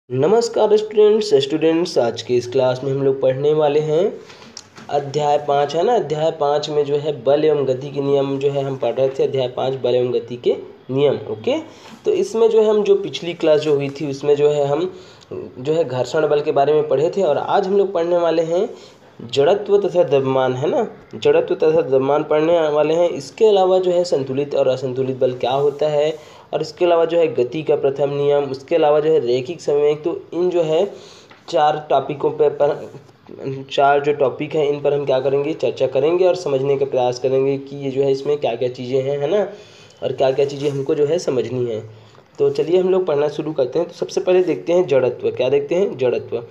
नमस्कार स्टूडेंट्स आज के इस क्लास में हम लोग पढ़ने वाले हैं अध्याय 5 है ना। अध्याय 5 में जो है बल एवं गति के नियम जो है हम पढ़ रहे थे। अध्याय 5 बल एवं गति के नियम। ओके, तो इसमें जो है हम जो पिछली क्लास जो हुई थी उसमें जो है हम जो है घर्षण बल के बारे में पढ़े थे और आज हम लोग पढ़ने वाले हैं जड़त्व तथा द्रव्यमान है ना। जड़त्व तथा द्रव्यमान पढ़ने वाले हैं। इसके अलावा जो है संतुलित और असंतुलित बल क्या होता है और इसके अलावा जो है गति का प्रथम नियम, उसके अलावा जो है रैखिक संवेग। तो इन जो है चार टॉपिकों पर चार जो टॉपिक हैं इन पर हम क्या करेंगे, चर्चा करेंगे और समझने का प्रयास करेंगे कि ये जो है इसमें क्या क्या चीज़ें हैं है ना, और क्या क्या चीज़ें हमको जो है समझनी है। तो चलिए हम लोग पढ़ना शुरू करते हैं। तो सबसे पहले देखते हैं जड़त्व। क्या देखते हैं? जड़त्व।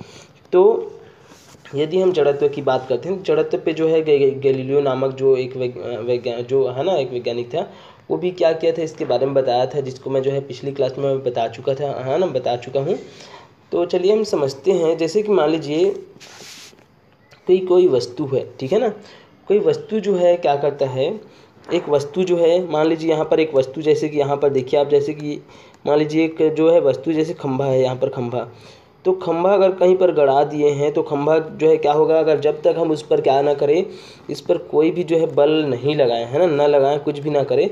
तो यदि हम जड़त्व की बात करते हैं, जड़त्व पे जो है गैलीलियो नामक जो एक वैज्ञानिक था, वो भी क्या किया था इसके बारे में बताया था, जिसको मैं जो है पिछली क्लास में बता चुका था, हाँ ना, बता चुका हूँ। तो चलिए हम समझते हैं। जैसे कि मान लीजिए कोई वस्तु है, ठीक है ना। कोई वस्तु जो है क्या करता है, एक वस्तु जो है, मान लीजिए यहाँ पर एक वस्तु, जैसे कि यहाँ पर देखिए आप, जैसे कि मान लीजिए एक जो है वस्तु जैसे खंभा है, यहाँ पर खंभा। तो खंभा अगर कहीं पर गड़ा दिए हैं तो खंभा जो है क्या होगा, अगर जब तक हम उस पर क्या ना करें, इस पर कोई भी जो है बल नहीं लगाएं है ना लगाएं, कुछ भी ना करें,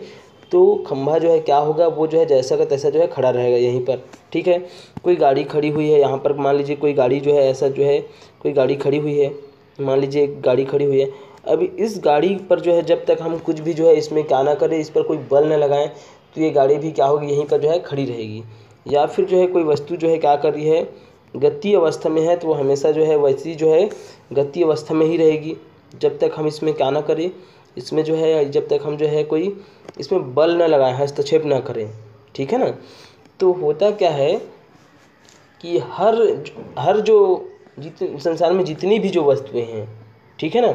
तो खंभा जो है क्या होगा, वो जो है जैसा का तैसा जो है खड़ा रहेगा यहीं पर। ठीक है। कोई गाड़ी खड़ी हुई है यहाँ पर, मान लीजिए कोई गाड़ी जो है ऐसा जो है कोई गाड़ी खड़ी हुई है, मान लीजिए एक गाड़ी खड़ी हुई है। अभी इस गाड़ी पर जो है जब तक हम कुछ भी जो है इसमें क्या ना करें, इस पर कोई बल न लगाएं, तो ये गाड़ी भी क्या होगी, यहीं पर जो है खड़ी रहेगी। या फिर जो है कोई वस्तु जो है क्या कर रही है, गति अवस्था में है, तो वो हमेशा जो है वैसी जो है गति अवस्था में ही रहेगी जब तक हम इसमें क्या ना करें, इसमें जो है जब तक हम जो है कोई इसमें बल न लगाएं, हस्तक्षेप ना करें। ठीक है ना। तो होता क्या है कि हर जो संसार में जितनी भी जो वस्तुएं हैं, ठीक है ना,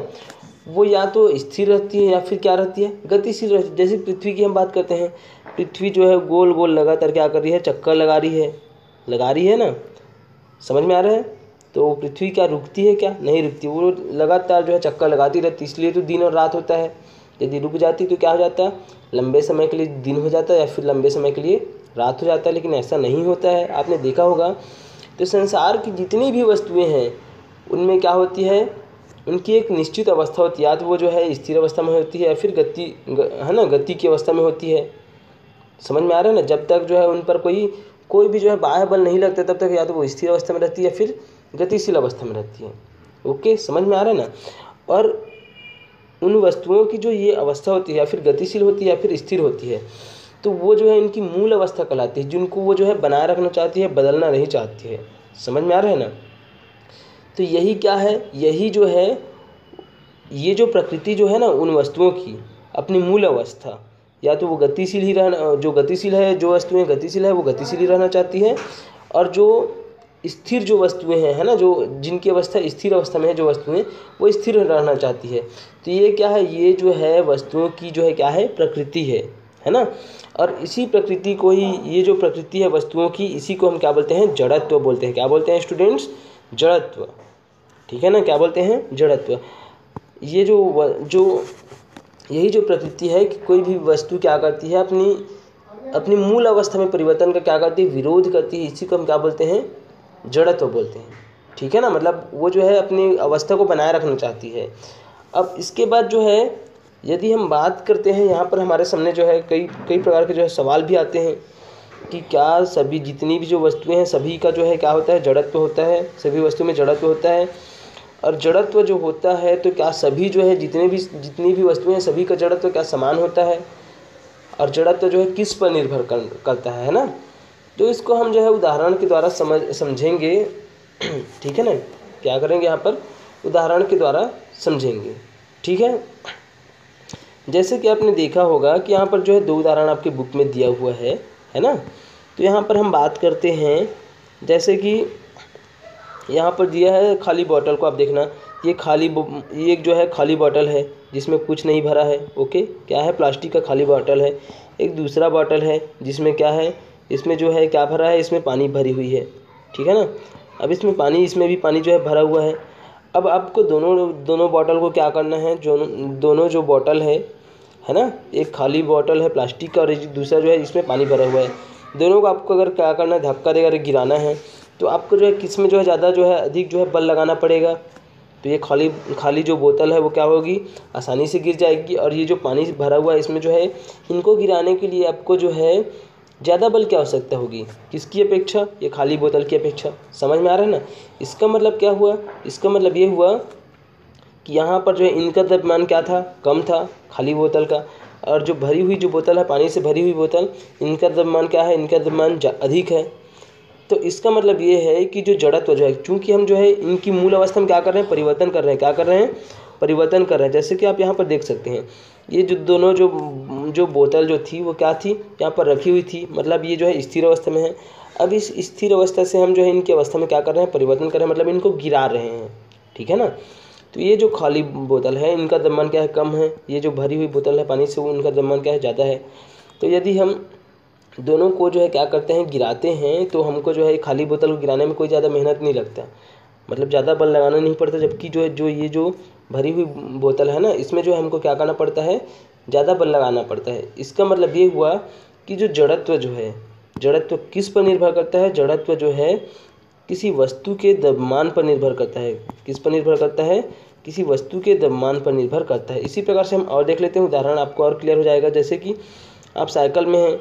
वो या तो स्थिर रहती है या फिर क्या रहती है, गतिशील रहती है। जैसे पृथ्वी की हम बात करते हैं, पृथ्वी जो है गोल गोल लगातार क्या कर रही है, चक्कर लगा रही है ना, समझ में आ रहा है। तो पृथ्वी क्या रुकती है? क्या नहीं रुकती, वो लगातार जो है चक्कर लगाती रहती, इसलिए तो दिन और रात होता है। यदि रुक जाती तो क्या हो जाता है, लंबे समय के लिए दिन हो जाता है या फिर लंबे समय के लिए रात हो जाता है, लेकिन ऐसा नहीं होता है, आपने देखा होगा। तो संसार की जितनी भी वस्तुएं हैं उनमें क्या होती है, उनकी एक निश्चित अवस्था होती है, या तो वो जो है स्थिर अवस्था में होती है या फिर गति की अवस्था में होती है। समझ में आ रहा है ना। जब तक जो है उन पर कोई भी जो है बाह्य बल नहीं लगता, तब तक या तो वो स्थिर अवस्था में रहती है या फिर गतिशील अवस्था में रहती है। ओके, समझ में आ रहा है ना। और उन वस्तुओं की जो ये अवस्था होती है, या फिर गतिशील होती है या फिर स्थिर होती है, तो वो जो है इनकी मूल अवस्था कहलाती है, जिनको वो जो है बनाए रखना चाहती है, बदलना नहीं चाहती है। समझ में आ रहा है ना। तो यही क्या है, यही जो है ये जो प्रकृति जो है ना उन वस्तुओं की अपनी मूल अवस्था, या तो वो गतिशील ही रहना, जो गतिशील है, जो वस्तुएं गतिशील है वो गतिशील ही रहना चाहती है, और जो स्थिर जो वस्तुएं हैं है ना, जो जिनकी अवस्था स्थिर अवस्था में है जो वस्तुएं, वो स्थिर रहना चाहती है। तो ये क्या है, ये जो है वस्तुओं की जो है क्या है, प्रकृति है ना। और इसी प्रकृति को ही, ये जो प्रकृति है वस्तुओं की, इसी को हम क्या बोलते हैं, जड़त्व बोलते हैं। क्या बोलते हैं स्टूडेंट्स? जड़त्व। ठीक है ना, क्या बोलते हैं, जड़त्व। ये जो यही जो प्रकृति है कि कोई भी वस्तु क्या करती है, अपनी मूल अवस्था में परिवर्तन का क्या करती है, विरोध करती है, इसी को हम क्या बोलते हैं, जड़त्व बोलते हैं। ठीक है ना, मतलब वो जो है अपनी अवस्था को बनाए रखना चाहती है। अब इसके बाद जो है यदि हम बात करते हैं, यहाँ पर हमारे सामने जो है कई प्रकार के जो है सवाल भी आते हैं कि क्या सभी जितनी भी जो वस्तुएं हैं सभी का जो है क्या होता है, जड़त्व होता है, सभी वस्तुओं में जड़त्व होता है। और जड़त्व जो होता है तो क्या सभी जो है जितनी भी वस्तुएं हैं सभी का जड़त्व क्या समान होता है, और जड़त्व जो है किस पर निर्भर करता है ना। तो इसको हम जो है उदाहरण के द्वारा समझेंगे। ठीक है ना, क्या करेंगे यहाँ पर, उदाहरण के द्वारा समझेंगे। ठीक है। जैसे कि आपने देखा होगा कि यहाँ पर जो है दो उदाहरण आपके बुक में दिया हुआ है ना। तो यहाँ पर हम बात करते हैं, जैसे कि यहाँ पर दिया है खाली बोतल को, आप देखना, ये जो है खाली बोतल है जिसमें कुछ नहीं भरा है। ओके, क्या है, प्लास्टिक का खाली बोतल है। एक दूसरा बोतल है जिसमें क्या है, इसमें जो है क्या भरा है, इसमें पानी भरी हुई है। ठीक है ना। अब इसमें भी पानी जो है भरा हुआ है। अब आपको दोनों बोतल को क्या करना है, दोनों जो बोतल है ना, एक खाली बोतल है प्लास्टिक का और दूसरा जो है इसमें पानी भरा हुआ है, दोनों को आपको अगर क्या करना है, धक्का देकर गिराना है, तो आपको जो है किस में जो है ज़्यादा जो है अधिक जो है बल लगाना पड़ेगा, तो ये खाली जो बोतल है वो क्या होगी, आसानी से गिर जाएगी। और ये जो पानी भरा हुआ है इसमें जो है इनको गिराने के लिए आपको जो है ज़्यादा बल की आवश्यकता होगी, किसकी अपेक्षा, ये खाली बोतल की अपेक्षा। समझ में आ रहा है ना। इसका मतलब क्या हुआ, इसका मतलब ये हुआ कि यहाँ पर जो है इनका द्रव्यमान क्या था, कम था खाली बोतल का, और जो भरी हुई जो बोतल है, पानी से भरी हुई बोतल, इनका द्रव्यमान क्या है, इनका द्रव्यमान अधिक है। तो इसका मतलब ये है कि जो जड़त्व जो है, चूंकि हम जो है इनकी मूल अवस्था में क्या कर रहे हैं, परिवर्तन कर रहे हैं, क्या कर रहे हैं, परिवर्तन कर रहे हैं। जैसे कि आप यहाँ पर देख सकते हैं, ये जो दोनों जो बोतल जो थी वो क्या थी, यहाँ पर रखी हुई थी, मतलब ये जो है स्थिर अवस्था में है। अब इस स्थिर अवस्था से हम जो है इनकी अवस्था में क्या कर रहे हैं, परिवर्तन कर रहे हैं, मतलब इनको गिरा रहे हैं, ठीक है ना। तो ये जो खाली बोतल है इनका द्रव्यमान क्या है, कम है। ये जो भरी हुई बोतल है पानी से, वो उनका द्रव्यमान क्या है, ज़्यादा है। तो यदि हम दोनों को जो है क्या करते हैं, गिराते हैं, तो हमको जो है खाली बोतल को गिराने में कोई ज़्यादा मेहनत नहीं लगता, मतलब ज़्यादा बल लगाना नहीं पड़ता। जबकि जो है ये जो भरी हुई बोतल है ना, इसमें जो हमको क्या करना पड़ता है, ज़्यादा बल लगाना पड़ता है। इसका मतलब ये हुआ कि जो जड़त्व जो है, जड़त्व किस पर निर्भर करता है, जड़त्व जो है किसी वस्तु के द्रव्यमान पर निर्भर करता है। किस पर निर्भर करता है, किसी वस्तु के द्रव्यमान पर निर्भर करता है। इसी प्रकार से हम और देख लेते हैं उदाहरण, आपको और क्लियर हो जाएगा। जैसे कि आप साइकिल में हैं,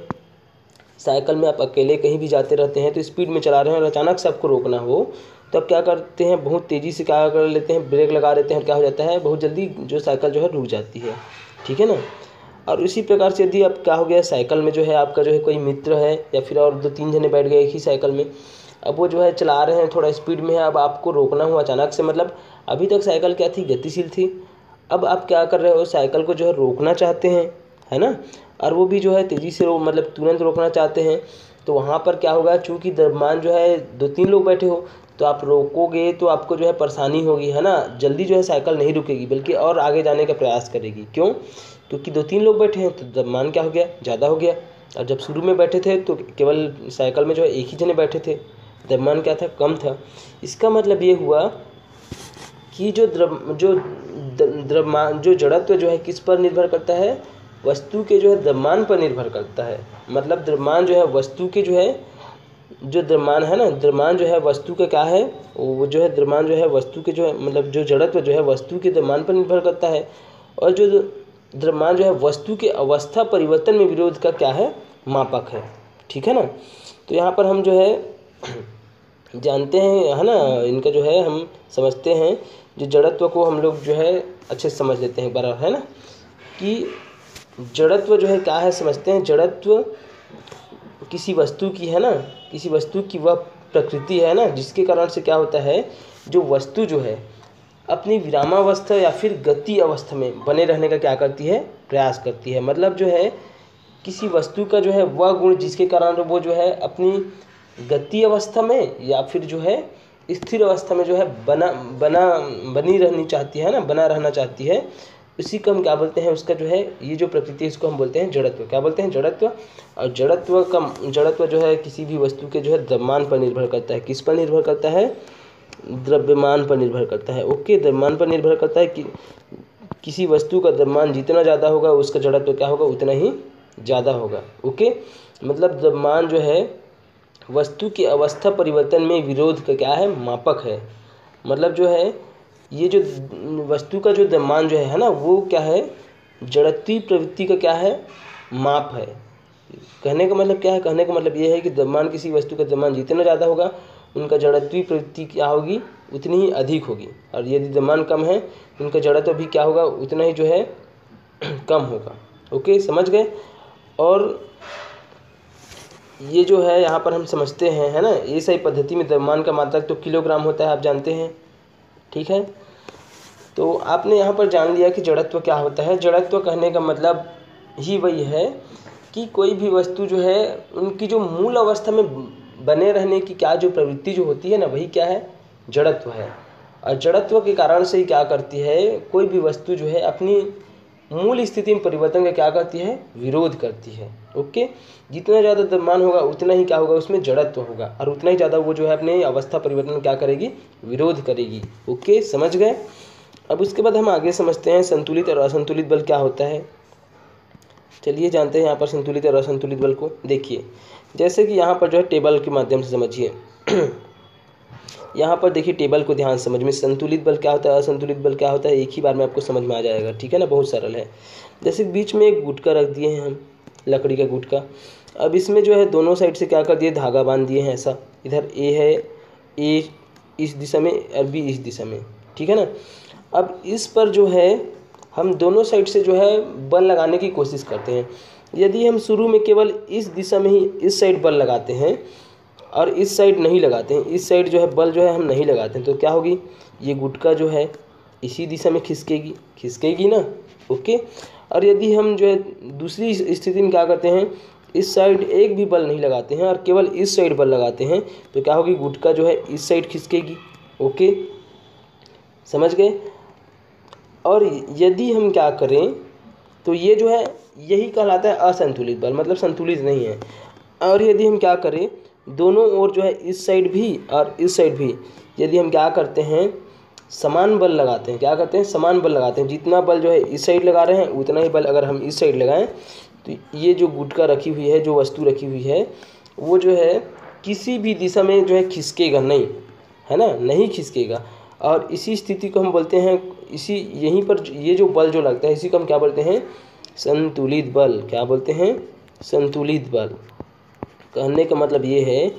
साइकिल में आप अकेले कहीं भी जाते रहते हैं, तो स्पीड में चला रहे हैं और अचानक से आपको रोकना हो, तो आप क्या करते हैं, बहुत तेज़ी से क्या कर लेते हैं, ब्रेक लगा देते हैं, और क्या हो जाता है, बहुत जल्दी जो साइकिल जो है रुक जाती है, ठीक है ना। और इसी प्रकार से यदि आप क्या हो गया, साइकिल में जो है आपका जो है कोई मित्र है, या फिर और 2-3 जने बैठ गए एक ही साइकिल में, अब वो जो है चला रहे हैं, थोड़ा स्पीड में है, अब आपको रोकना हुआ अचानक से, मतलब अभी तक साइकिल क्या थी, गतिशील थी, अब आप क्या कर रहे हो, साइकिल को जो है रोकना चाहते हैं, है ना, और वो भी जो है तेज़ी से मतलब तुरंत रोकना चाहते हैं। तो वहाँ पर क्या होगा, चूँकि द्रव्यमान जो है 2-3 लोग बैठे हो, तो आप रोकोगे तो आपको जो है परेशानी होगी, है ना, जल्दी जो है साइकिल नहीं रुकेगी, बल्कि और आगे जाने का प्रयास करेगी। क्यों, क्योंकि 2-3 लोग बैठे हैं, तो द्रव्यमान क्या हो गया, ज़्यादा हो गया। और जब शुरू में बैठे थे तो केवल साइकिल में जो है एक ही जने बैठे थे, द्रव्यमान क्या था, कम था। इसका मतलब ये हुआ कि जो द्रव्यमान जो जड़त्व जो है किस पर निर्भर करता है, वस्तु के जो है द्रव्यमान पर निर्भर करता है। मतलब द्रव्यमान जो है वस्तु के जो है, जो द्रव्यमान है ना, द्रव्यमान जो है वस्तु का क्या है, वो जो है द्रव्यमान जो है वस्तु के जो है, मतलब जो जड़त्व जो है वस्तु के द्रव्यमान पर निर्भर करता है। और जो द्रव्यमान जो है वस्तु के अवस्था परिवर्तन में विरोध का क्या है, मापक है, ठीक है ना। तो यहाँ पर हम जो है जानते हैं, है ना, इनका जो है हम समझते हैं, जो जड़त्व को हम लोग जो है अच्छे से समझ लेते हैं एक बार, है ना, कि जड़त्व जो है क्या है, समझते हैं। जड़त्व किसी वस्तु की, है ना, किसी वस्तु की वह प्रकृति है ना, जिसके कारण से क्या होता है, जो वस्तु जो है अपनी विरामावस्था या फिर गति अवस्था में बने रहने का क्या करती है, प्रयास करती है। मतलब जो है किसी वस्तु का जो है वह गुण जिसके कारण वो जो है अपनी गति अवस्था में या फिर जो है स्थिर अवस्था में जो है बनी रहनी चाहती है ना, बना रहना चाहती है, उसी को हम क्या बोलते हैं, उसका जो है ये जो प्रकृति है इसको हम बोलते हैं जड़त्व। क्या बोलते हैं, जड़त्व। और जड़त्व जो है किसी भी वस्तु के जो है द्रव्यमान पर निर्भर करता है। किस पर निर्भर करता है, द्रव्यमान पर निर्भर करता है। ओके, द्रव्यमान पर निर्भर करता है कि किसी वस्तु का द्रव्यमान जितना ज़्यादा होगा उसका जड़त्व क्या होगा, उतना ही ज़्यादा होगा। ओके, मतलब द्रव्यमान जो है वस्तु की अवस्था परिवर्तन में विरोध का क्या है, मापक है। मतलब जो है ये जो वस्तु का जो द्रव्यमान जो है ना, वो क्या है, जड़त्वीय प्रवृत्ति का क्या है, माप है। कहने का मतलब क्या है, कहने का मतलब ये है कि द्रव्यमान किसी वस्तु का द्रव्यमान जितना ज़्यादा होगा उनका जड़त्वीय प्रवृत्ति क्या होगी, उतनी ही अधिक होगी। और यदि द्रव्यमान कम है उनका जड़त्व भी क्या होगा, उतना ही जो है कम होगा। ओके, समझ गए। और ये जो है यहाँ पर हम समझते हैं, है ना, ये सही पद्धति में द्रव्यमान का मात्रक तो किलोग्राम होता है, आप जानते हैं, ठीक है। तो आपने यहाँ पर जान लिया कि जड़त्व क्या होता है। जड़त्व कहने का मतलब ही वही है कि कोई भी वस्तु जो है उनकी जो मूल अवस्था में बने रहने की क्या जो प्रवृत्ति जो होती है ना, वही क्या है, जड़त्व है। और जड़त्व के कारण से ही क्या करती है, कोई भी वस्तु जो है अपनी मूल स्थिति में परिवर्तन का क्या करती है, विरोध करती है। ओके, जितना ज़्यादा द्रव्यमान होगा उतना ही क्या होगा, उसमें जड़त्व होगा, और उतना ही ज़्यादा वो जो है अपने अवस्था परिवर्तन क्या करेगी, विरोध करेगी। ओके, समझ गए। अब उसके बाद हम आगे समझते हैं संतुलित और असंतुलित बल क्या होता है। चलिए जानते हैं यहाँ पर संतुलित और असंतुलित बल को। देखिए, जैसे कि यहाँ पर जो है टेबल के माध्यम से समझिए। यहाँ पर देखिए टेबल को ध्यान से समझ में, संतुलित बल क्या होता है, असंतुलित बल क्या होता है, एक ही बार में आपको समझ में आ जाएगा, ठीक है ना, बहुत सरल है। जैसे बीच में एक गुटका रख दिए हैं हम, लकड़ी का गुटका। अब इसमें जो है दोनों साइड से क्या कर दिए, धागा बांध दिए हैं ऐसा, इधर ए है, ए इस दिशा में और बी इस दिशा में, ठीक है ना। अब इस पर जो है हम दोनों साइड से जो है बल लगाने की कोशिश करते हैं। यदि हम शुरू में केवल इस दिशा में ही इस साइड बल लगाते हैं और इस साइड नहीं लगाते हैं, इस साइड जो है बल जो है हम नहीं लगाते हैं, तो क्या होगी, ये गुटका जो है इसी दिशा में खिसकेगी ना, ओके। और यदि हम जो है दूसरी स्थिति में क्या करते हैं, इस साइड एक भी बल नहीं लगाते हैं और केवल इस साइड बल लगाते हैं, तो क्या होगी, गुटका जो है इस साइड खिसकेगी, ओके, समझ गए। और यदि हम क्या करें, तो ये जो है यही कहलाता है असंतुलित बल, मतलब संतुलित नहीं है। और यदि हम क्या करें, दोनों ओर जो है इस साइड भी और इस साइड भी यदि हम क्या करते हैं, समान बल लगाते हैं, क्या करते हैं, समान बल लगाते हैं। जितना बल जो है इस साइड लगा रहे हैं उतना ही बल अगर हम इस साइड लगाएं, तो ये जो गुटका रखी हुई है, जो वस्तु रखी हुई है, वो जो है किसी भी दिशा में जो है खिसकेगा नहीं, है ना, नहीं खिसकेगा। और इसी स्थिति को हम बोलते हैं, इसी यहीं पर ये जो बल जो लगता है इसी को हम क्या बोलते हैं, संतुलित बल। क्या बोलते हैं, संतुलित बल। कहने का मतलब ये है,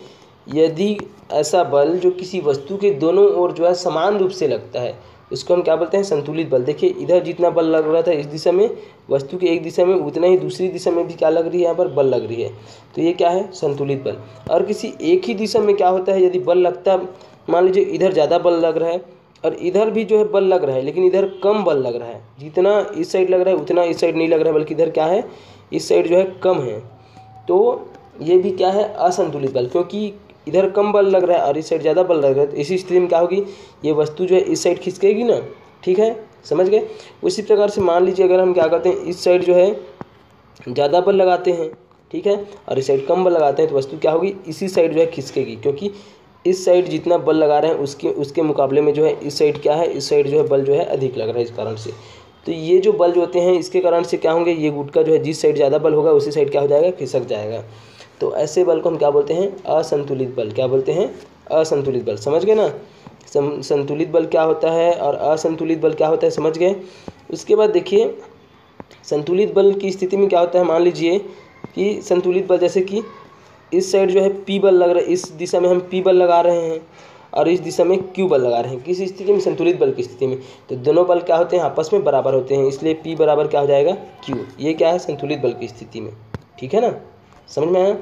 यदि ऐसा बल जो किसी वस्तु के दोनों ओर जो है समान रूप से लगता है, उसको हम क्या बोलते हैं, संतुलित बल। देखिए इधर जितना बल लग रहा था इस दिशा में, वस्तु के एक दिशा में, उतना ही दूसरी दिशा में भी क्या लग रही है, यहाँ पर बल लग रही है, तो ये क्या है, संतुलित बल। और किसी एक ही दिशा में क्या होता है, यदि बल लगता, मान लीजिए इधर ज़्यादा बल लग रहा है और इधर भी जो है बल लग रहा है, लेकिन इधर कम बल लग रहा है, जितना इस साइड लग रहा है उतना इस साइड नहीं लग रहा है, बल्कि इधर क्या है, इस साइड जो है कम है, तो ये भी क्या है, असंतुलित बल। क्योंकि इधर कम बल लग रहा है और इस साइड ज़्यादा बल लग रहा है, तो इसी स्थिति में क्या होगी, ये वस्तु जो है इस साइड खिसकेगी ना, ठीक है, समझ गए। उसी प्रकार से मान लीजिए अगर हम क्या करते हैं, इस साइड जो है ज़्यादा बल लगाते हैं, ठीक है, और इस साइड कम बल लगाते हैं, तो वस्तु क्या होगी, इसी साइड जो है खिसकेगी। क्योंकि इस साइड जितना बल लगा रहे हैं उसके मुकाबले में जो है इस साइड क्या है, इस साइड जो है बल जो है अधिक लग रहा है, इस कारण से। तो ये जो बल जो होते हैं इसके कारण से क्या होंगे, ये गुटका जो है जिस साइड ज़्यादा बल होगा उसी साइड क्या हो जाएगा, खिसक जाएगा। तो ऐसे बल को हम क्या बोलते हैं, असंतुलित बल। क्या बोलते हैं, असंतुलित बल। समझ गए ना, संतुलित बल क्या होता है और असंतुलित बल क्या होता है, समझ गए। उसके बाद देखिए संतुलित बल की स्थिति में क्या होता है, मान लीजिए कि संतुलित बल, जैसे कि इस साइड जो है P बल लग रहा है, इस दिशा में हम P बल लगा रहे हैं और इस दिशा में Q बल लगा रहे हैं, किस स्थिति में, संतुलित बल की स्थिति में। तो दोनों बल क्या होते हैं, आपस में बराबर होते हैं, इसलिए P बराबर क्या हो जाएगा, Q। ये क्या है, संतुलित बल की स्थिति में, ठीक है ना, समझ में आया।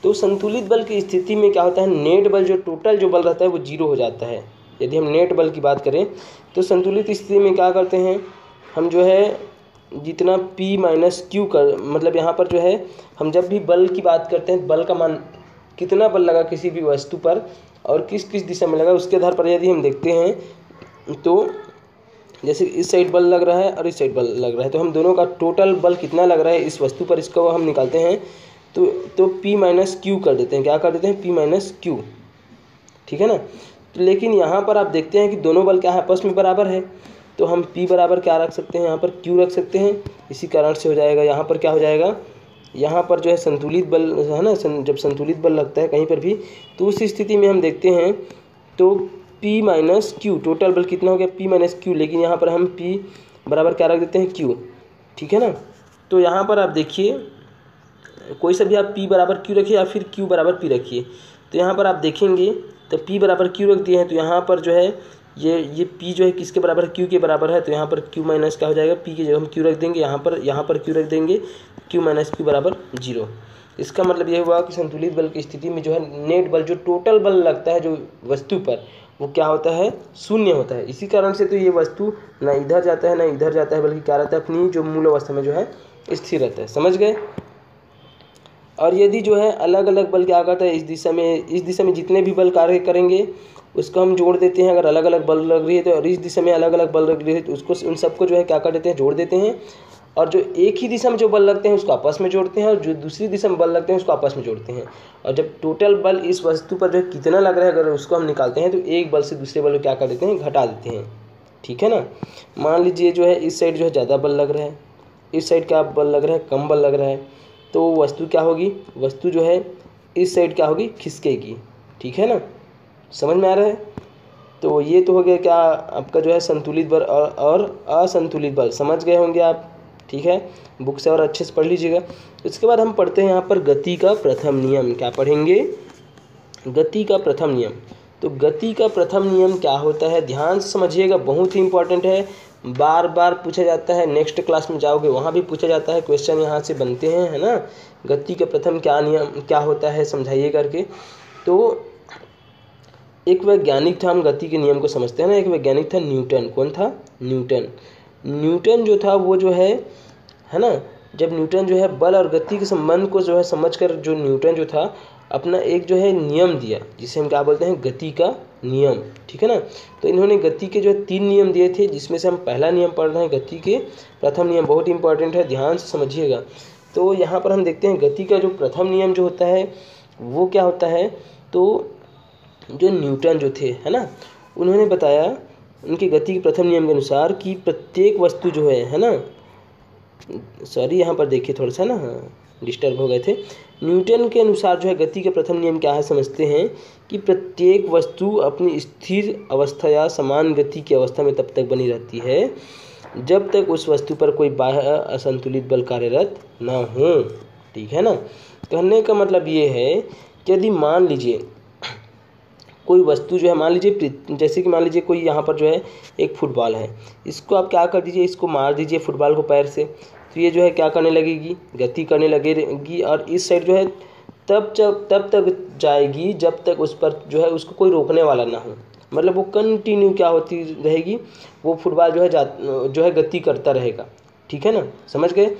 तो संतुलित बल की स्थिति में क्या होता है, नेट बल जो टोटल जो बल रहता है वो 0 हो जाता है। यदि हम नेट बल की बात करें तो संतुलित स्थिति में क्या करते हैं, हम जो है जितना P माइनस Q कर, मतलब यहाँ पर जो है हम जब भी बल की बात करते हैं, बल का मान कितना बल लगा किसी भी वस्तु पर और किस किस दिशा में लगा, उसके आधार पर यदि हम देखते हैं, तो जैसे इस साइड बल लग रहा है और इस साइड बल लग रहा है, तो हम दोनों का टोटल बल कितना लग रहा है इस वस्तु पर, इसको हम निकालते हैं, तो P माइनस Q कर देते हैं। क्या कर देते हैं, P माइनस Q, ठीक है ना। तो लेकिन यहाँ पर आप देखते हैं कि दोनों बल क्या है, आपस में बराबर है, तो हम P बराबर क्या रख सकते हैं, यहाँ पर Q रख सकते हैं। इसी कारण से हो जाएगा, यहाँ पर क्या हो जाएगा, यहाँ पर जो है संतुलित बल है ना, जब संतुलित बल लगता है कहीं पर भी, तो उस स्थिति में हम देखते हैं तो P माइनस Q, टोटल बल कितना हो गया, P माइनस Q, लेकिन यहाँ पर हम P बराबर क्या रख देते हैं, Q, ठीक है ना। तो यहाँ पर आप देखिए कोई सा भी आप P बराबर Q रखिए या फिर Q बराबर P रखिए, तो यहाँ पर आप देखेंगे तो P बराबर Q रख दिए हैं, तो यहाँ पर जो है ये P जो है किसके बराबर है, Q के बराबर है, तो यहाँ पर Q माइनस क्या हो जाएगा, P की जगह हम Q रख देंगे, यहाँ पर Q रख देंगे, Q माइनस Q बराबर 0। इसका मतलब ये हुआ कि संतुलित बल की स्थिति में जो है नेट बल जो टोटल बल लगता है जो वस्तु पर, वो क्या होता है, शून्य होता है। इसी कारण से तो ये वस्तु ना इधर जाता है ना इधर जाता है, बल्कि क्या रहता है, अपनी जो मूल अवस्था में जो है स्थिर रहता है। समझ गए। और यदि जो है अलग अलग बल क्या करता है, इस दिशा में जितने भी बल कार्य करेंगे उसको हम जोड़ देते हैं। अगर अलग अलग बल लग रही है तो, और इस दिशा में अलग अलग बल लग रही है तो उसको, उन सबको जो है क्या कर देते हैं, जोड़ देते हैं। और जो एक ही दिशा में जो बल लगते हैं उसको आपस में जोड़ते हैं, और जो दूसरी दिशा में बल लगते हैं उसको आपस में जोड़ते हैं। और जब टोटल बल इस वस्तु पर जो कितना लग रहा है अगर उसको हम निकालते हैं, तो एक बल से दूसरे बल को क्या कर देते हैं, घटा देते हैं, ठीक है ना। मान लीजिए जो है इस साइड जो है ज़्यादा बल लग रहा है, इस साइड क्या बल लग रहा है, कम बल लग रहा है, तो वस्तु क्या होगी, वस्तु जो है इस साइड क्या होगी, खिसकेगी, ठीक है ना, समझ में आ रहा है। तो ये तो हो गया क्या आपका जो है संतुलित बल और असंतुलित बल, समझ गए होंगे आप। ठीक है, बुक से और अच्छे से पढ़ लीजिएगा। इसके बाद हम पढ़ते हैं यहाँ पर गति का प्रथम नियम। क्या पढ़ेंगे? गति का प्रथम नियम। तो गति का प्रथम नियम क्या होता है, ध्यान से समझिएगा, बहुत ही इंपॉर्टेंट है, बार बार पूछा जाता है। नेक्स्ट क्लास में जाओगे वहाँ भी पूछा जाता है, क्वेश्चन यहाँ से बनते हैं, है ना। गति का प्रथम क्या नियम क्या होता है समझाइए करके। तो एक वैज्ञानिक था, हम गति के नियम को समझते हैं ना। एक वैज्ञानिक था न्यूटन। कौन था? न्यूटन। न्यूटन जो था वो जो है ना, जब न्यूटन जो है बल और गति के संबंध को जो है समझकर जो न्यूटन जो था अपना एक जो है नियम दिया, जिसे हम क्या बोलते हैं? गति का नियम। ठीक है ना। तो इन्होंने गति के जो 3 नियम दिए थे, जिसमें से हम पहला नियम पढ़ रहे हैं गति के प्रथम नियम। बहुत इंपॉर्टेंट है, ध्यान से समझिएगा। तो यहाँ पर हम देखते हैं गति का जो प्रथम नियम जो होता है वो क्या होता है। तो जो न्यूटन जो थे, है ना, उन्होंने बताया उनके गति के प्रथम नियम के अनुसार कि प्रत्येक वस्तु जो है ना, सॉरी यहाँ पर देखिए थोड़ा सा ना, डिस्टर्ब हो गए थे। न्यूटन के अनुसार जो है गति के प्रथम नियम क्या है समझते हैं कि प्रत्येक वस्तु अपनी स्थिर अवस्था या समान गति की अवस्था में तब तक बनी रहती है जब तक उस वस्तु पर कोई बाह्य असंतुलित बल कार्यरत न हो। ठीक है ना। कहने का मतलब ये है कि यदि मान लीजिए कोई वस्तु जो है, मान लीजिए जैसे कि मान लीजिए कोई यहाँ पर जो है एक फुटबॉल है, इसको आप क्या कर दीजिए, इसको मार दीजिए फुटबॉल को पैर से, तो ये जो है क्या करने लगेगी? गति करने लगेगी। और इस साइड जो है तब तक जाएगी जब तक उस पर जो है उसको कोई रोकने वाला ना हो। मतलब वो कंटिन्यू क्या होती रहेगी, वो फुटबॉल जो है गति करता रहेगा। ठीक है ना, समझ गए।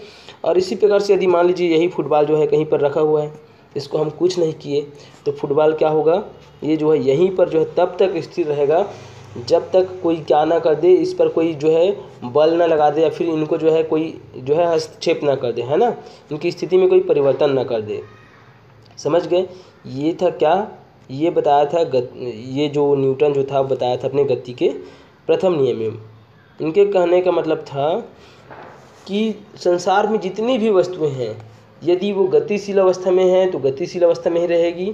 और इसी प्रकार से यदि मान लीजिए यही फुटबॉल जो है कहीं पर रखा हुआ है, इसको हम कुछ नहीं किए, तो फुटबॉल क्या होगा, ये जो है यहीं पर जो है तब तक स्थिर रहेगा जब तक कोई क्या ना कर दे, इस पर कोई जो है बल ना लगा दे, या फिर इनको जो है कोई जो है हस्तक्षेप ना कर दे, है ना, इनकी स्थिति में कोई परिवर्तन ना कर दे। समझ गए। ये था क्या, ये बताया था ये जो न्यूटन जो था बताया था अपने गति के प्रथम नियम में। इनके कहने का मतलब था कि संसार में जितनी भी वस्तुएं हैं, यदि वो गतिशील अवस्था में है तो गतिशील अवस्था में ही रहेगी,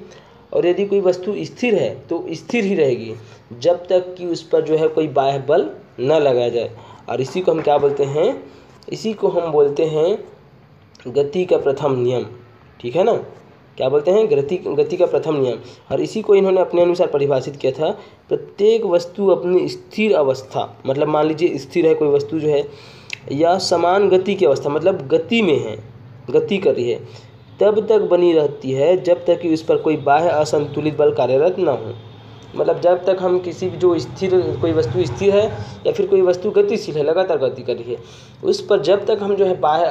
और यदि कोई वस्तु स्थिर है तो स्थिर ही रहेगी जब तक कि उस पर जो है कोई बाह्य बल न लगाया जाए। और इसी को हम क्या बोलते हैं? इसी को हम बोलते हैं गति का प्रथम नियम। ठीक है ना, क्या बोलते हैं? गति का प्रथम नियम। और इसी को इन्होंने अपने अनुसार परिभाषित किया था। प्रत्येक वस्तु अपनी स्थिर अवस्था, मतलब मान लीजिए स्थिर है कोई वस्तु जो है, या समान गति की अवस्था, मतलब गति में है, गति कर रही है, तब तक बनी रहती है जब तक कि उस पर कोई बाह्य असंतुलित बल कार्यरत न हो। मतलब जब तक हम किसी भी जो स्थिर कोई वस्तु स्थिर है या फिर कोई वस्तु गतिशील है, लगातार गति कर रही है, उस पर जब तक हम जो है बाह्य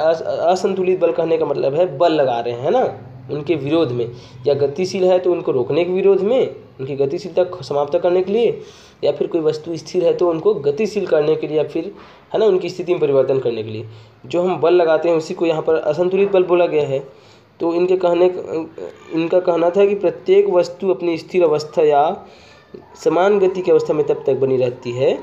असंतुलित बल, कहने का मतलब है बल लगा रहे हैं ना उनके विरोध में, या गतिशील है तो उनको रोकने के विरोध में, उनकी गतिशीलता समाप्त करने के लिए, या फिर कोई वस्तु स्थिर है तो उनको गतिशील करने के लिए, या फिर है ना उनकी स्थिति में परिवर्तन करने के लिए जो हम बल लगाते हैं, उसी को यहाँ पर असंतुलित बल बोला गया है। तो इनका कहना था कि प्रत्येक वस्तु अपनी स्थिर अवस्था या समान गति की अवस्था में तब तक बनी रहती है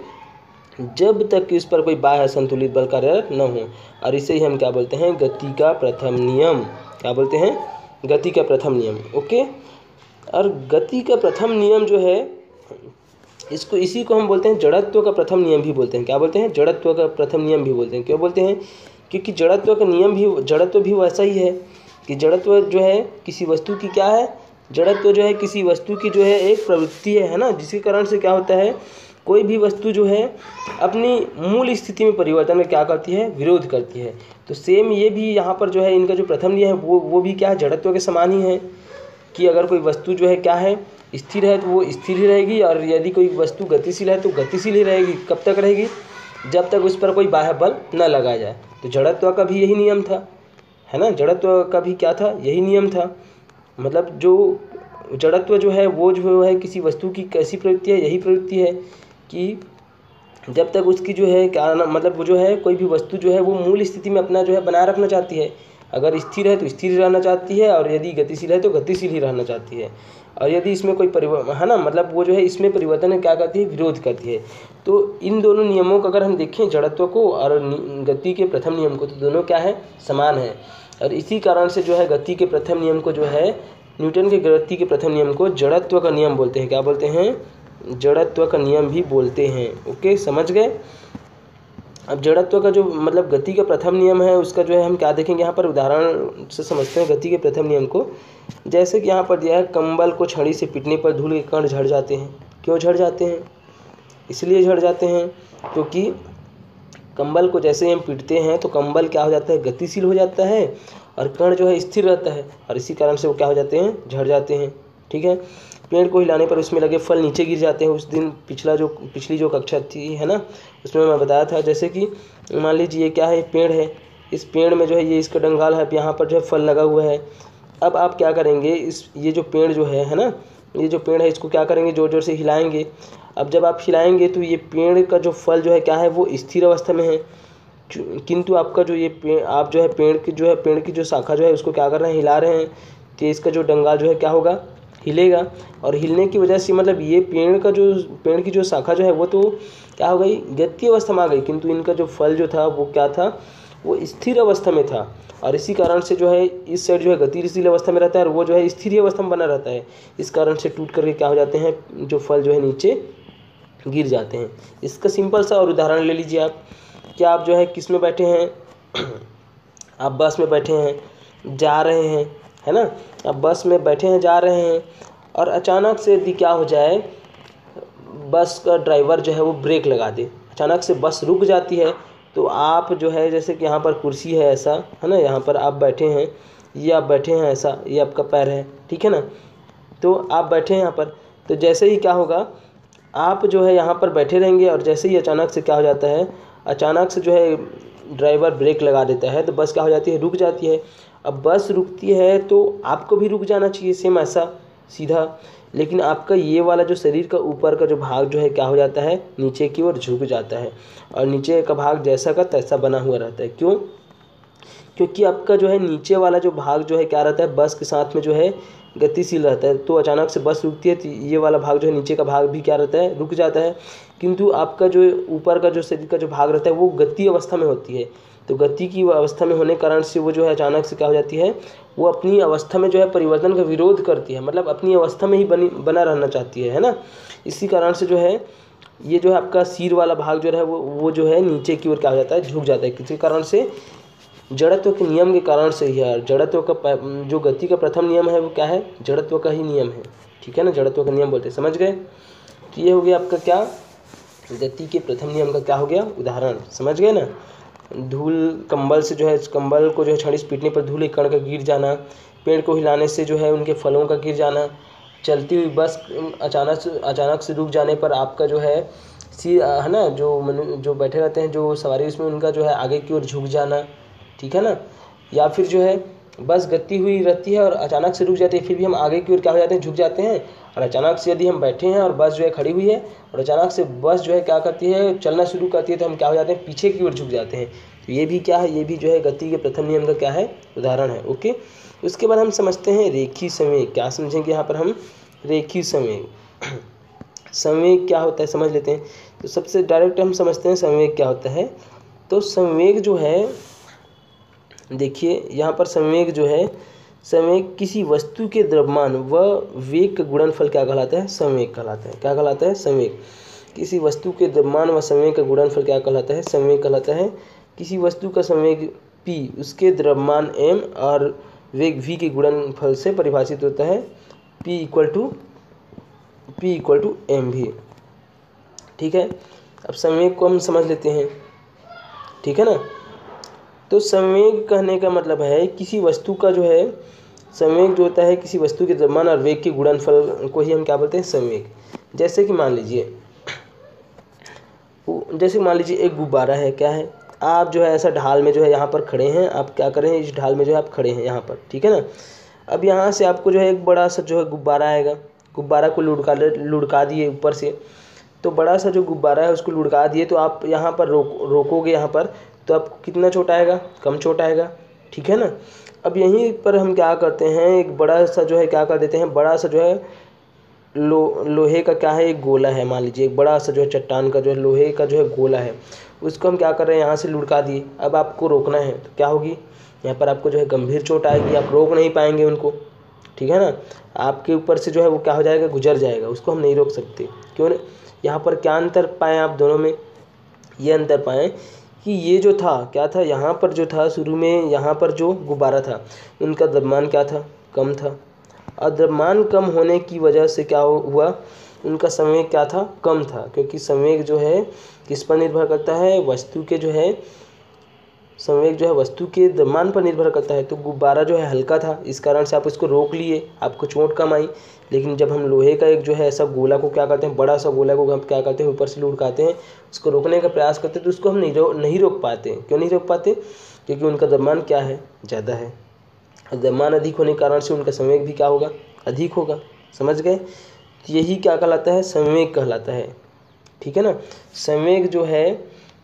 जब तक कि उस पर कोई बाह्य असंतुलित बल कार्यरत न हो। और इसे ही हम क्या बोलते हैं? गति का प्रथम नियम। क्या बोलते हैं? गति का प्रथम नियम। ओके। और गति का प्रथम नियम जो है इसी को हम बोलते हैं जड़त्व का प्रथम नियम भी बोलते हैं। क्या बोलते हैं? जड़त्व का प्रथम नियम भी बोलते हैं। क्यों बोलते हैं? क्योंकि जड़त्व भी वैसा ही है कि जड़त्व जो है किसी वस्तु की क्या है? जड़त्व जो है किसी वस्तु की जो है एक प्रवृत्ति है ना, जिसके कारण से क्या होता है, कोई भी वस्तु जो है अपनी मूल स्थिति में परिवर्तन में क्या करती है? विरोध करती है। तो सेम ये भी यहाँ पर जो है इनका जो प्रथम नियम है वो भी क्या है? जड़त्व के समान ही है कि अगर कोई वस्तु जो है क्या है? स्थिर है तो वो स्थिर ही रहेगी, और यदि कोई वस्तु गतिशील है तो गतिशील ही रहेगी। कब तक रहेगी? जब तक उस पर कोई बाह्य बल न लगाया जाए। तो जड़त्व का भी यही नियम था, है ना। जड़त्व का भी क्या था? यही नियम था। मतलब जो जड़त्व जो है वो जो है किसी वस्तु की कैसी प्रवृत्ति है? यही प्रवृत्ति है कि जब तक उसकी जो है क्या मतलब वो जो है कोई भी वस्तु जो है वो मूल स्थिति में अपना जो है बनाए रखना चाहती है। अगर स्थिर है तो स्थिर रहना चाहती है, और यदि गतिशील है तो गतिशील ही रहना चाहती है। और यदि इसमें कोई है ना, मतलब वो जो है इसमें परिवर्तन क्या करती है? विरोध करती है। तो इन दोनों नियमों को अगर हम देखें, जड़त्व को और गति के प्रथम नियम को, तो दोनों क्या है? समान है। और इसी कारण से जो है गति के प्रथम नियम को जो है न्यूटन के गति के प्रथम नियम को जड़त्व का नियम बोलते हैं। क्या बोलते हैं? जड़त्व का नियम भी बोलते हैं। ओके, समझ गए। अब जड़त्व का जो मतलब गति का प्रथम नियम है उसका जो है हम क्या देखेंगे यहाँ पर, उदाहरण से समझते हैं गति के प्रथम नियम को। जैसे कि यहाँ पर दिया है, कंबल को छड़ी से पीटने पर धूल के कण झड़ जाते हैं। क्यों झड़ जाते हैं? इसलिए झड़ जाते हैं क्योंकि कंबल को जैसे ही हम पीटते हैं तो कंबल क्या हो जाता है, गतिशील हो जाता है और कण जो है स्थिर रहता है, और इसी कारण से वो क्या हो जाते हैं, झड़ जाते हैं। ठीक है। पेड़ को हिलाने पर उसमें लगे फल नीचे गिर जाते हैं। उस दिन पिछली जो कक्षा थी है ना, उसमें मैं बताया था, जैसे कि मान लीजिए क्या है, पेड़ है, इस पेड़ में जो है ये इसका डंगाल है, यहाँ पर जो है फल लगा हुआ है। अब आप क्या करेंगे, ये जो पेड़ जो है ना, ये जो पेड़ है इसको क्या करेंगे, जोर जोर से हिलाएंगे। अब जब आप हिलाएंगे तो ये पेड़ का जो फल जो है क्या है, वो स्थिर अवस्था में है, किंतु आपका जो ये आप जो है पेड़ की जो शाखा जो है उसको क्या कर रहे हैं, हिला रहे हैं, तो इसका जो डंगाल जो है क्या होगा, हिलेगा। और हिलने की वजह से मतलब ये पेड़ की जो शाखा जो है वो तो क्या हो गई, गति अवस्था में आ गई, किंतु इनका जो फल जो था वो क्या था, वो स्थिर अवस्था में था। और इसी कारण से जो है इस साइड जो है गतिशील अवस्था में रहता है और वो जो है स्थिर अवस्था में बना रहता है। इस कारण से टूट करके क्या हो जाते हैं, जो फल जो है नीचे गिर जाते हैं। इसका सिंपल सा और उदाहरण ले लीजिए आप, क्या आप जो है किस में बैठे हैं आप बस में बैठे हैं, जा रहे हैं, है ना, आप बस में बैठे हैं, जा रहे हैं, और अचानक से यदि क्या हो जाए, बस का ड्राइवर जो है वो ब्रेक लगा दे, अचानक से बस रुक जाती है, तो आप जो है जैसे कि यहाँ पर कुर्सी है ऐसा, है ना, यहाँ पर आप बैठे हैं, ये आप बैठे हैं ऐसा, ये आपका पैर है, ठीक है ना, तो आप बैठे हैं यहाँ पर, तो जैसे ही क्या होगा, आप जो है यहाँ पर बैठे रहेंगे और जैसे ही अचानक से क्या हो जाता है, अचानक से जो है ड्राइवर ब्रेक लगा देता है, तो बस क्या हो जाती है, रुक जाती है। अब बस रुकती है तो आपको भी रुक जाना चाहिए, सेम ऐसा सीधा, लेकिन आपका ये वाला जो शरीर का ऊपर का जो भाग जो है क्या हो जाता है, नीचे की ओर झुक जाता है, और नीचे का भाग जैसा का तैसा बना हुआ रहता है। क्यों? क्योंकि आपका जो है नीचे वाला जो भाग जो है क्या रहता है, बस के साथ में जो है गतिशील रहता है, तो अचानक से बस रुकती है तो ये वाला भाग जो है नीचे का भाग भी क्या रहता है, रुक जाता है। किंतु आपका जो ऊपर का जो शरीर का जो भाग रहता है वो गति अवस्था में होती है, तो गति की अवस्था में होने के कारण से वो जो है अचानक से क्या हो जाती है, वो अपनी अवस्था में जो है परिवर्तन का विरोध करती है, मतलब अपनी अवस्था में ही बना रहना चाहती है ना। इसी कारण से जो है ये जो है आपका सिर वाला भाग जो है वो जो है नीचे की ओर क्या हो जाता है, झुक जाता है, किसी कारण से, जड़त्व के नियम के कारण से ही है। जड़त्व का जो गति का प्रथम नियम है वो क्या है, जड़त्व का ही नियम है, ठीक है ना, जड़त्व का नियम बोलते हैं, समझ गए। तो ये हो गया आपका क्या, गति के प्रथम नियम का क्या हो गया, उदाहरण, समझ गए ना। धूल कंबल से जो है, कंबल को जो है छड़ी से पीटने पर धूल एक कण का गिर जाना, पेड़ को हिलाने से जो है उनके फलों का गिर जाना, चलती हुई बस अचानक से रुक जाने पर आपका जो है है ना, जो बैठे रहते हैं जो सवारी उसमें, उनका जो है आगे की ओर झुक जाना, ठीक है ना। या फिर जो है बस गति हुई रहती है और अचानक से रुक जाती है, फिर भी हम आगे की ओर क्या हो जाते हैं, झुक जाते हैं। और अचानक से यदि हम बैठे हैं और बस जो है खड़ी हुई है और अचानक से बस जो है क्या करती है, चलना शुरू करती है, तो हम क्या हो जाते हैं, पीछे की ओर झुक जाते हैं। तो ये भी क्या है, ये भी जो है गति के प्रथम नियम का क्या है, उदाहरण है। ओके, उसके बाद हम समझते हैं रेखीय संवेग। क्या समझेंगे यहाँ पर हम, रेखीय संवेग। संवेग क्या होता है समझ लेते हैं। तो सबसे डायरेक्ट हम समझते हैं संवेग क्या होता है। तो संवेग जो है, देखिए यहाँ पर संवेग जो है, संवेग किसी वस्तु के द्रव्यमान व वेग का गुणनफल क्या कहलाता है, संवेग कहलाता है। क्या कहलाता है, संवेग। किसी वस्तु के द्रव्यमान व संवेग का गुणनफल क्या कहलाता है, संवेग कहलाता है। किसी वस्तु का संवेग p उसके द्रव्यमान m और वेग v के गुणनफल से परिभाषित होता है, p इक्वल टू एम भी, ठीक है। अब संवेग को हम समझ लेते हैं, ठीक है ना। तो संवेग कहने का मतलब है किसी वस्तु का जो है, संवेग जो होता है किसी वस्तु के द्रव्यमान और वेग के गुणनफल को ही हम क्या बोलते हैं, संवेग। जैसे कि मान लीजिए एक गुब्बारा है, क्या है, आप जो है ऐसा ढाल में जो है यहाँ पर खड़े हैं, आप क्या करें, इस ढाल में जो है आप खड़े हैं यहाँ पर, ठीक है ना। अब यहाँ से आपको जो है एक बड़ा सा जो है गुब्बारा आएगा, गुब्बारा को लुढ़का दिए ऊपर से, तो बड़ा सा जो गुब्बारा है उसको लुढ़का दिए, तो आप यहाँ पर रोकोगे यहाँ पर, तो आपको कितना चोट आएगा, कम चोट आएगा, ठीक है ना। अब यहीं पर हम क्या करते हैं, एक बड़ा सा जो है क्या कर देते हैं, बड़ा सा जो है लोहे का क्या है, एक गोला है, मान लीजिए एक बड़ा सा जो है चट्टान का जो है लोहे का जो है गोला है, उसको हम क्या कर रहे हैं, यहाँ से लुढ़का दिए। अब आपको रोकना है तो क्या होगी, यहाँ पर आपको जो है गंभीर चोट आएगी, आप रोक नहीं पाएंगे उनको, ठीक है ना। आपके ऊपर से जो है वो क्या हो जाएगा, गुजर जाएगा, उसको हम नहीं रोक सकते। क्यों यहाँ पर क्या अंतर पाएँ आप दोनों में, ये अंतर पाएँ कि ये जो था क्या था, यहाँ पर जो था शुरू में, यहाँ पर जो गुब्बारा था उनका द्रव्यमान क्या था, कम था। और द्रव्यमान कम होने की वजह से क्या हुआ, उनका संवेग क्या था, कम था। क्योंकि संवेग जो है किस पर निर्भर करता है, वस्तु के जो है संवेग जो है वस्तु के द्रव्यमान पर निर्भर करता है। तो गुब्बारा जो है हल्का था, इस कारण से आप उसको रोक लिए, आपको चोट कम आई। लेकिन जब हम लोहे का एक जो है ऐसा गोला को क्या करते हैं, बड़ा सा गोला को हम क्या करते हैं, ऊपर से लुढ़काते हैं, उसको रोकने का प्रयास करते हैं, तो उसको हम नहीं रोक पाते। क्यों नहीं रोक पाते, क्योंकि उनका द्रव्यमान क्या है, ज़्यादा है। द्रव्यमान अधिक होने के कारण से उनका संवेग भी क्या होगा, अधिक होगा। समझ गए। यही क्या कहलाता है, संवेग कहलाता है। ठीक है ना। संवेग जो है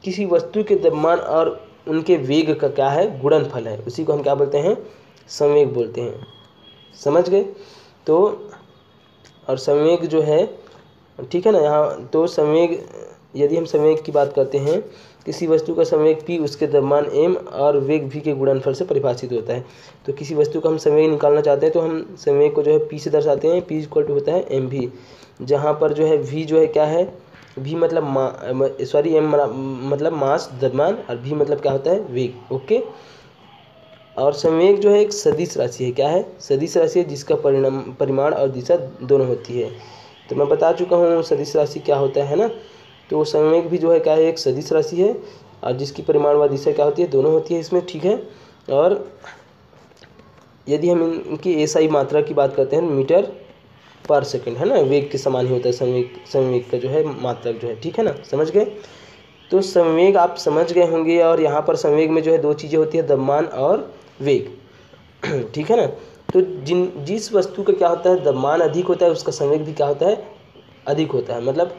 किसी वस्तु के द्रव्यमान और उनके वेग का क्या है, गुणनफल है, उसी को हम क्या बोलते हैं, संवेग बोलते हैं। समझ गए। तो और संवेग जो है, ठीक है ना, यहाँ तो संवेग, यदि हम संवेग की बात करते हैं, किसी वस्तु का संवेग p उसके द्रव्यमान m और वेग v के गुणनफल से परिभाषित होता है। तो किसी वस्तु का हम संवेग निकालना चाहते हैं तो हम संवेग को जो है p से दर्शाते हैं। p इक्वल टू होता है mv, जहाँ पर जो है v जो है क्या है, v मतलब m मतलब मास द्रव्यमान, और v मतलब क्या होता है, वेग। ओके। और संवेग जो है एक सदिश राशि है। क्या है, सदिश राशि है, जिसका परिमाण और दिशा दोनों होती है। तो मैं बता चुका हूँ सदिश राशि क्या होता है ना। तो संवेग भी जो है क्या है, एक सदिश राशि है, और जिसकी परिमाण व दिशा क्या होती है, दोनों होती है इसमें। ठीक है। और यदि हम इनकी एसआई मात्रा की बात करते हैं, मीटर पर सेकंड, है ना, वेग के समान ही होता है संवेग का जो है मात्रक जो है। ठीक है ना, समझ गए। तो संवेग आप समझ गए होंगे। और यहाँ पर संवेग में जो है दो चीज़ें होती है, द्रव्यमान और वेग। ठीक है ना। तो जिस वस्तु का क्या होता है, द्रव्यमान अधिक होता है, उसका संवेग भी क्या होता है, अधिक होता है। मतलब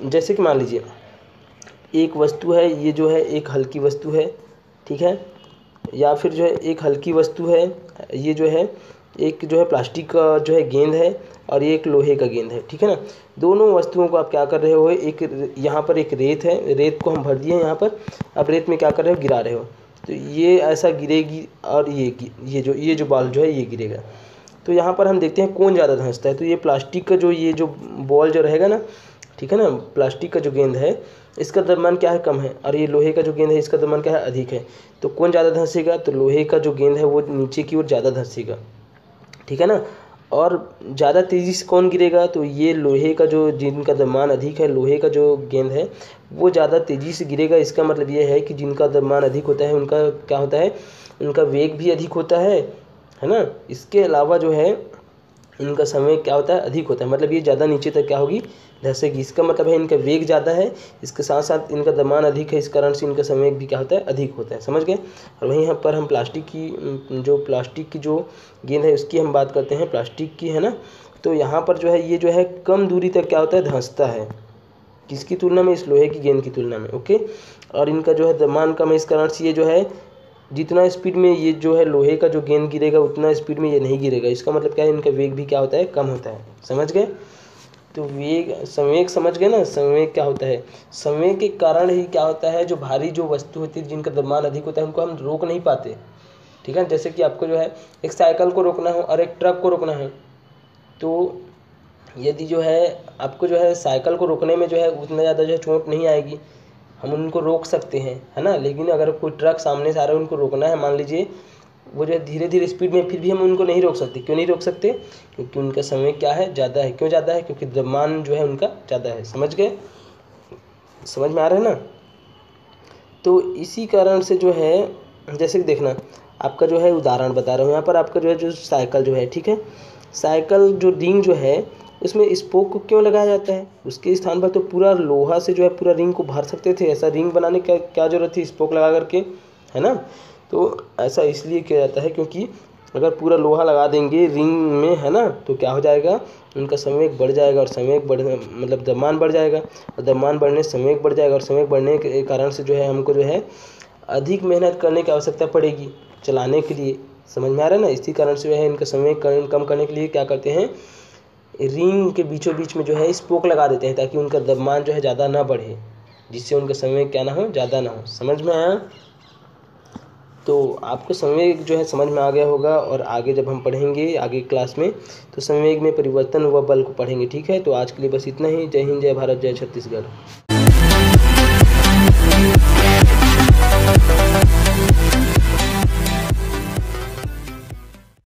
जैसे कि मान लीजिए एक वस्तु है, ये जो है एक हल्की वस्तु है, ठीक है, या फिर जो है एक हल्की वस्तु है, ये जो है एक जो है प्लास्टिक का जो है गेंद है, और ये एक लोहे का गेंद है। ठीक है ना। दोनों वस्तुओं को आप क्या कर रहे हो, एक यहाँ पर एक रेत है, रेत को हम भर दिए हैं यहाँ पर, अब रेत में क्या कर रहे हो, गिरा रहे हो। तो ये ऐसा गिरेगी, और ये जो बॉल जो है ये गिरेगा। तो यहाँ पर हम देखते हैं कौन ज़्यादा धंसता है। तो ये प्लास्टिक का ये जो बॉल जो रहेगा ना, ठीक है ना, प्लास्टिक का जो गेंद है इसका द्रव्यमान क्या है, कम है, और ये लोहे का जो गेंद है इसका द्रव्यमान क्या है, अधिक है। तो कौन ज़्यादा धंसेगा, तो लोहे का जो गेंद है वो नीचे की ओर ज़्यादा धंसेगा। ठीक है ना। और ज़्यादा तेज़ी से कौन गिरेगा, तो ये लोहे का जो, जिनका द्रव्यमान अधिक है, लोहे का जो गेंद है वो ज़्यादा तेज़ी से गिरेगा। इसका मतलब ये है कि जिनका द्रव्यमान अधिक होता है उनका क्या होता है, उनका वेग भी अधिक होता है ना। इसके अलावा जो है इनका संवेग क्या होता है, अधिक होता है। मतलब ये ज़्यादा नीचे तक क्या होगी, धंसेगी। इसका मतलब है इनका वेग ज़्यादा है, इसके साथ साथ इनका द्रव्यमान अधिक है, इस कारण से इनका संवेग भी क्या होता है, अधिक होता है। समझ गए। और वहीं यहाँ पर हम प्लास्टिक की जो गेंद है उसकी हम बात करते हैं, प्लास्टिक की, है ना। तो यहाँ पर जो है ये जो है कम दूरी तक क्या होता है, धंसता है। किसकी तुलना में, इस लोहे की गेंद की तुलना में। ओके। और इनका जो है द्रव्यमान कम है, इस कारण से ये जो है जितना स्पीड में ये जो है लोहे का जो गेंद गिरेगा उतना स्पीड में ये नहीं गिरेगा। इसका मतलब क्या है, इनका वेग भी क्या होता है, कम होता है। समझ गए। तो संवेग समझ गए ना। संवेग क्या होता है, संवेग के कारण ही क्या होता है, जो भारी जो वस्तु होती है जिनका द्रव्यमान अधिक होता है उनको हम रोक नहीं पाते। ठीक है। जैसे कि आपको जो है एक साइकिल को रोकना हो और एक ट्रक को रोकना है, तो यदि जो है आपको जो है साइकिल को रोकने में जो है उतना ज़्यादा जो है चोट नहीं आएगी, हम उनको रोक सकते हैं, है ना। लेकिन अगर कोई ट्रक सामने से आ रहा है, उनको रोकना है, मान लीजिए वो जो है धीरे धीरे स्पीड में, फिर भी हम उनको नहीं रोक सकते। क्यों नहीं रोक सकते, क्योंकि उनका समय क्या है, ज़्यादा है। क्यों ज़्यादा है, क्योंकि द्रव्यमान जो है उनका ज़्यादा है। समझ गए, समझ में आ रहा है ना। तो इसी कारण से जो है, जैसे कि देखना, आपका जो है उदाहरण बता रहा हूँ यहाँ पर, आपका जो है जो साइकिल जो है, ठीक है, साइकिल जो रिंग जो है उसमें स्पोक को क्यों लगाया जाता है, उसके स्थान पर तो पूरा लोहा से जो है पूरा रिंग को भर सकते थे। ऐसा रिंग बनाने का क्या जरूरत थी स्पोक लगा करके, है ना। तो ऐसा इसलिए किया जाता है क्योंकि अगर पूरा लोहा लगा देंगे रिंग में, है ना, तो क्या हो जाएगा, उनका संवेग बढ़ जाएगा, और संवेग बढ़ने मतलब द्रव्यमान बढ़ जाएगा, और द्रव्यमान बढ़ने से संवेग बढ़ जाएगा, और संवेग बढ़ने के कारण से जो है हमको जो है अधिक मेहनत करने की आवश्यकता पड़ेगी चलाने के लिए। समझ में आ रहा है ना। इसी कारण से जो है इनका संवेग कम करने के लिए क्या करते हैं, रिंग के बीचों बीच में जो है स्पोक लगा देते हैं, ताकि उनका द्रव्यमान जो है ज़्यादा ना बढ़े, जिससे उनका संवेग क्या ना हो, ज़्यादा ना हो। समझ में आया। तो आपको संवेग जो है समझ में आ गया होगा, और आगे जब हम पढ़ेंगे आगे क्लास में तो संवेग में परिवर्तन व बल को पढ़ेंगे। ठीक है, तो आज के लिए बस इतना ही। जय हिंद, जय भारत, जय छत्तीसगढ़।